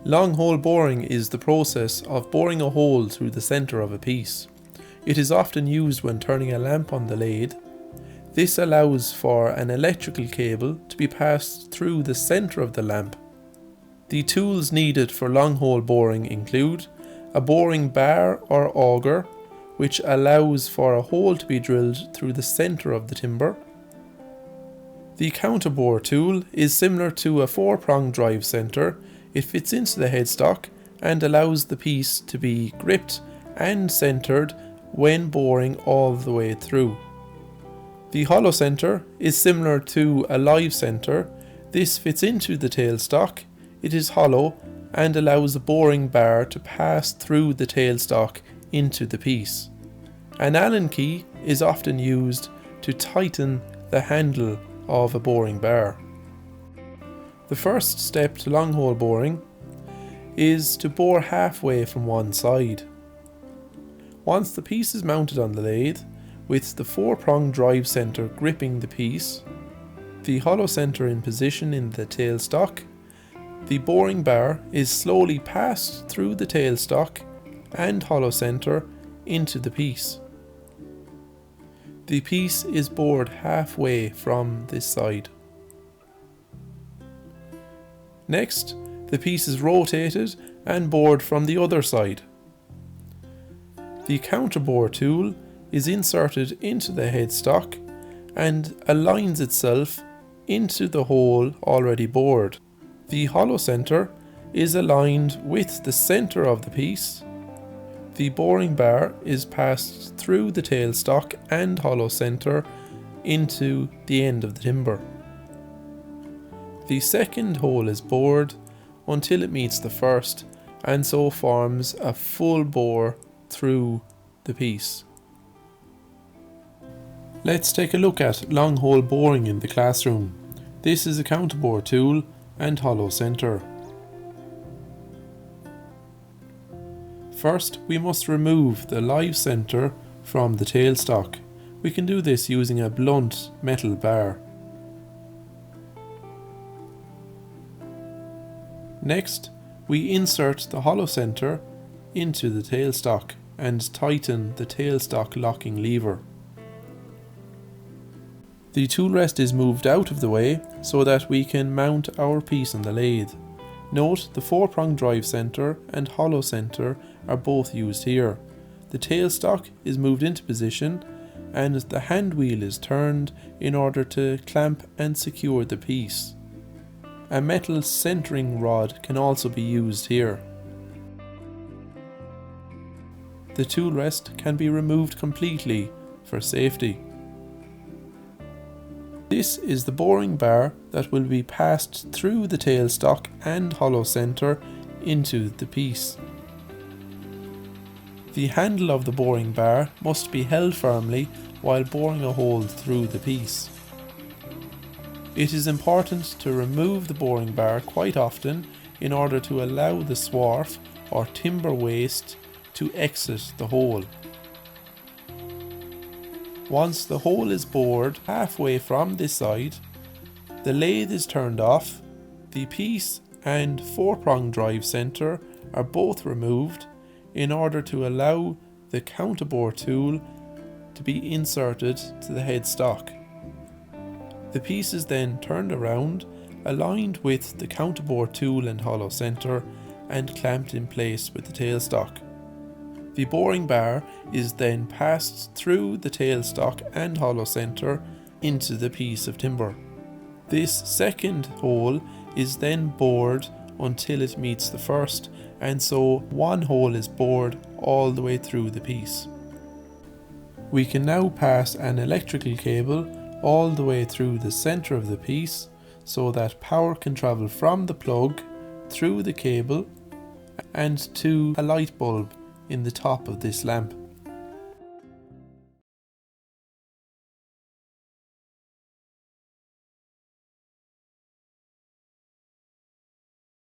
Long hole boring is the process of boring a hole through the centre of a piece. It is often used when turning a lamp on the lathe. This allows for an electrical cable to be passed through the centre of the lamp. The tools needed for long hole boring include a boring bar or auger, which allows for a hole to be drilled through the centre of the timber. The counterbore tool is similar to a 4-prong drive centre. It fits into the headstock and allows the piece to be gripped and centred when boring all the way through. The hollow centre is similar to a live centre. This fits into the tailstock. It is hollow and allows the boring bar to pass through the tailstock into the piece. An Allen key is often used to tighten the handle of a boring bar. The first step to long hole boring is to bore halfway from one side. Once the piece is mounted on the lathe, with the 4-prong drive centre gripping the piece, the hollow centre in position in the tailstock, the boring bar is slowly passed through the tailstock and hollow centre into the piece. The piece is bored halfway from this side. Next, the piece is rotated and bored from the other side. The counterbore tool is inserted into the headstock and aligns itself into the hole already bored. The hollow centre is aligned with the centre of the piece. The boring bar is passed through the tailstock and hollow centre into the end of the timber. The second hole is bored until it meets the first and so forms a full bore through the piece. Let's take a look at long hole boring in the classroom. This is a counterbore tool and hollow centre. First, we must remove the live centre from the tailstock. We can do this using a blunt metal bar. Next, we insert the hollow centre into the tailstock and tighten the tailstock locking lever. The tool rest is moved out of the way so that we can mount our piece on the lathe. Note the 4-prong drive centre and hollow centre are both used here. The tailstock is moved into position and the hand wheel is turned in order to clamp and secure the piece. A metal centering rod can also be used here. The tool rest can be removed completely for safety. This is the boring bar that will be passed through the tailstock and hollow centre into the piece. The handle of the boring bar must be held firmly while boring a hole through the piece. It is important to remove the boring bar quite often in order to allow the swarf or timber waste to exit the hole. Once the hole is bored halfway from this side, the lathe is turned off, the piece and 4-prong drive centre are both removed in order to allow the counterbore tool to be inserted to the headstock. The piece is then turned around, aligned with the counterbore tool and hollow centre and clamped in place with the tailstock. The boring bar is then passed through the tailstock and hollow centre into the piece of timber. This second hole is then bored until it meets the first, and so one hole is bored all the way through the piece. We can now pass an electrical cable all the way through the centre of the piece so that power can travel from the plug through the cable and to a light bulb in the top of this lamp.